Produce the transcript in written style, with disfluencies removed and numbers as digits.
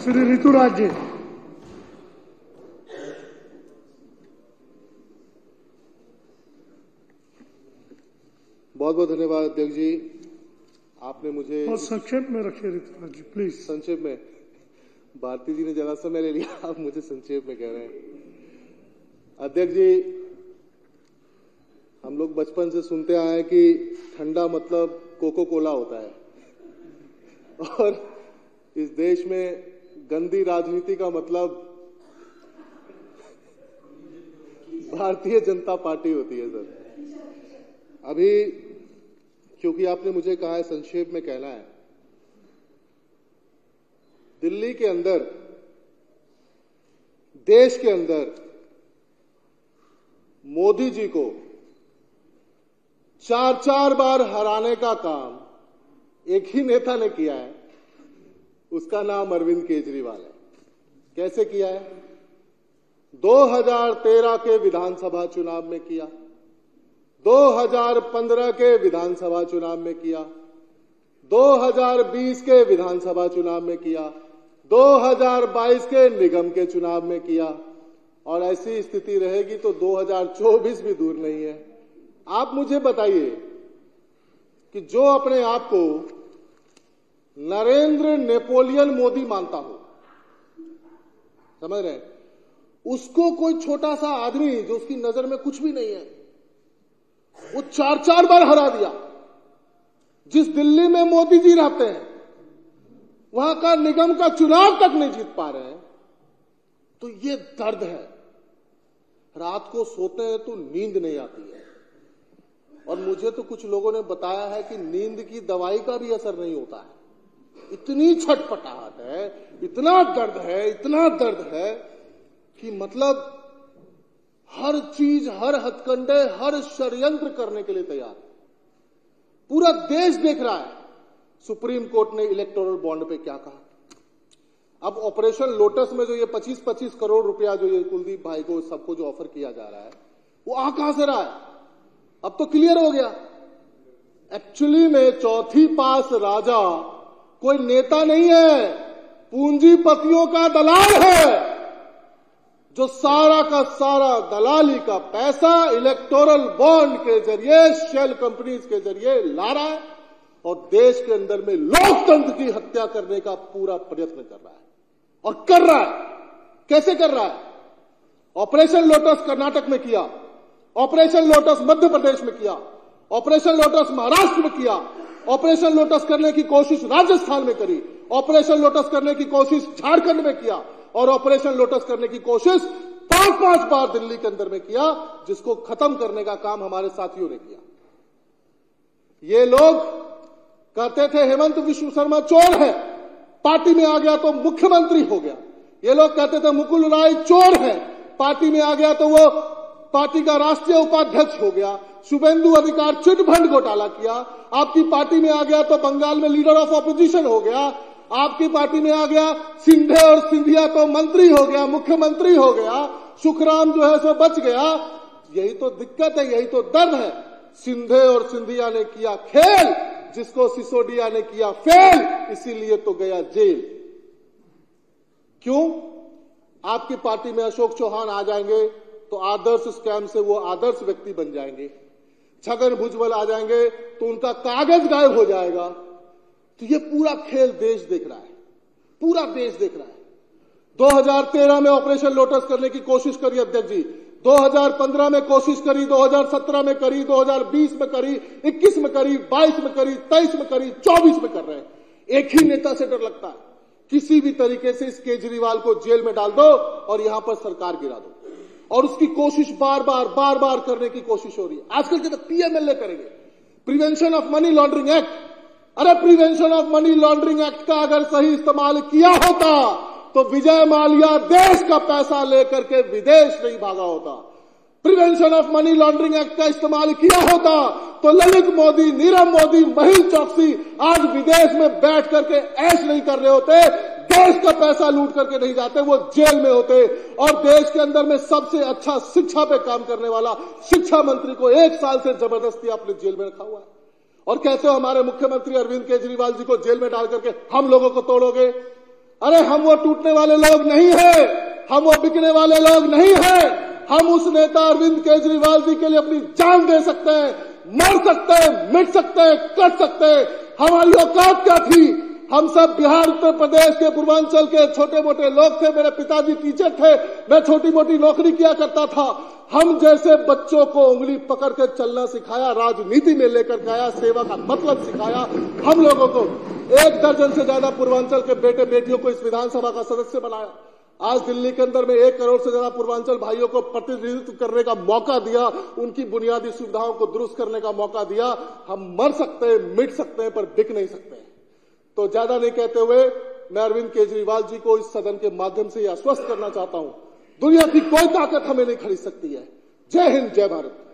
श्री ऋतुराज जी। बहुत बहुत धन्यवाद अध्यक्ष जी। आपने मुझे बहुत संक्षेप में रखिए ऋतुराज जी प्लीज। संक्षेप में, भारती जी ने ज्यादा समय ले लिया, आप मुझे संक्षेप में कह रहे हैं। अध्यक्ष जी, हम लोग बचपन से सुनते आए हैं कि ठंडा मतलब कोको कोला होता है, और इस देश में गंदी राजनीति का मतलब भारतीय जनता पार्टी होती है सर। अभी क्योंकि आपने मुझे कहा है संक्षेप में कहना है, दिल्ली के अंदर, देश के अंदर मोदी जी को 4 बार हराने का काम एक ही नेता ने किया है, उसका नाम अरविंद केजरीवाल है। कैसे किया है? 2013 के विधानसभा चुनाव में किया, 2015 के विधानसभा चुनाव में किया, 2020 के विधानसभा चुनाव में किया, 2022 के निगम के चुनाव में किया, और ऐसी स्थिति रहेगी तो 2024 भी दूर नहीं है। आप मुझे बताइए कि जो अपने आप को नरेंद्र नेपोलियन मोदी मानता हो, समझ रहे हैं, उसको कोई छोटा सा आदमी जो उसकी नजर में कुछ भी नहीं है, वो 4 बार हरा दिया। जिस दिल्ली में मोदी जी रहते हैं वहां का निगम का चुनाव तक नहीं जीत पा रहे हैं, तो ये दर्द है। रात को सोते हैं तो नींद नहीं आती है, और मुझे तो कुछ लोगों ने बताया है कि नींद की दवाई का भी असर नहीं होता है। इतनी छटपटाहट है, इतना दर्द है कि मतलब हर चीज, हर हथकंडे, हर षड्यंत्र करने के लिए तैयार है। पूरा देश देख रहा है सुप्रीम कोर्ट ने इलेक्टोरल बॉन्ड पे क्या कहा। अब ऑपरेशन लोटस में जो ये 25-25 करोड़ रुपया जो ये कुलदीप भाई को सबको जो ऑफर किया जा रहा है, वो आ कहां से रहा है? अब तो क्लियर हो गया। एक्चुअली में चौथी पास राजा कोई नेता नहीं है, पूंजीपतियों का दलाल है, जो सारा का सारा दलाली का पैसा इलेक्टोरल बॉन्ड के जरिए, शेल कंपनीज के जरिए ला रहा है, और देश के अंदर में लोकतंत्र की हत्या करने का पूरा प्रयत्न कर रहा है। और कर रहा है, कैसे कर रहा है? ऑपरेशन लोटस कर्नाटक में किया, ऑपरेशन लोटस मध्य प्रदेश में किया, ऑपरेशन लोटस महाराष्ट्र में किया, ऑपरेशन लोटस करने की कोशिश राजस्थान में करी, ऑपरेशन लोटस करने की कोशिश झारखंड में किया, और ऑपरेशन लोटस करने की कोशिश 5 बार दिल्ली के अंदर में किया, जिसको खत्म करने का काम हमारे साथियों ने किया। ये लोग कहते थे हेमंत विश्व शर्मा चोर है, पार्टी में आ गया तो मुख्यमंत्री हो गया। ये लोग कहते थे मुकुल राय चोर है, पार्टी में आ गया तो वो पार्टी का राष्ट्रीय उपाध्यक्ष हो गया। शुभेंदु अधिकारी चिटफंड घोटाला किया, आपकी पार्टी में आ गया तो बंगाल में लीडर ऑफ ऑपोजिशन हो गया। आपकी पार्टी में आ गया सिंधे और सिंधिया तो मंत्री हो गया, मुख्यमंत्री हो गया। सुखराम जो है सो बच गया। यही तो दिक्कत है, यही तो दर्द है। सिंधे और सिंधिया ने किया खेल, जिसको सिसोदिया ने किया फेल, इसीलिए तो गया जेल। क्यों? आपकी पार्टी में अशोक चौहान आ जाएंगे तो आदर्श स्कैम से वो आदर्श व्यक्ति बन जाएंगे। छगन भुजबल आ जाएंगे तो उनका कागज गायब हो जाएगा। तो ये पूरा खेल देश देख रहा है, पूरा देश देख रहा है। 2013 में ऑपरेशन लोटस करने की कोशिश करी अध्यक्ष जी, 2015 में कोशिश करी, 2017 में करी, 2020 में करी, 21 में करी, 22 में करी, 23 में करी, 24 में कर रहे हैं। एक ही नेता से डर लगता है, किसी भी तरीके से इस केजरीवाल को जेल में डाल दो और यहां पर सरकार गिरा दो, और उसकी कोशिश बार बार करने की कोशिश हो रही है। आजकल के तो पीएमएलए करेंगे, prevention of money laundering act. अरे prevention of money laundering act का अगर सही इस्तेमाल किया होता तो विजय माल्या देश का पैसा लेकर के विदेश नहीं भागा होता। Prevention of money laundering act का इस्तेमाल किया होता तो ललित मोदी, नीरव मोदी, महिल चौकसी आज विदेश में बैठ करके ऐश नहीं कर रहे होते, देश का पैसा लूट करके नहीं जाते, वो जेल में होते। और देश के अंदर में सबसे अच्छा शिक्षा पे काम करने वाला शिक्षा मंत्री को 1 साल से जबरदस्ती आपने जेल में रखा हुआ है, और कहते हो हमारे मुख्यमंत्री अरविंद केजरीवाल जी को जेल में डाल करके हम लोगों को तोड़ोगे। अरे हम वो टूटने वाले लोग नहीं है, हम वो बिकने वाले लोग नहीं है। हम उस नेता अरविंद केजरीवाल जी के लिए अपनी जान दे सकते हैं, मर सकते हैं, मिट सकते हैं, कट सकते हैं। हमारी औकात क्या थी? हम सब बिहार, उत्तर प्रदेश के पूर्वांचल के छोटे मोटे लोग थे। मेरे पिताजी टीचर थे, मैं छोटी मोटी नौकरी किया करता था। हम जैसे बच्चों को उंगली पकड़ के चलना सिखाया, राजनीति में लेकर गया, सेवा का मतलब सिखाया। हम लोगों को 1 दर्जन से ज्यादा पूर्वांचल के बेटे बेटियों को इस विधानसभा का सदस्य बनाया। आज दिल्ली के अंदर में 1 करोड़ से ज्यादा पूर्वांचल भाइयों को प्रतिनिधित्व करने का मौका दिया, उनकी बुनियादी सुविधाओं को दुरुस्त करने का मौका दिया। हम मर सकते हैं, मिट सकते हैं, पर बिक नहीं सकते। तो ज्यादा नहीं कहते हुए मैं अरविंद केजरीवाल जी को इस सदन के माध्यम से आश्वस्त करना चाहता हूं, दुनिया की कोई ताकत हमें नहीं खरीद सकती है। जय हिंद, जय भारत।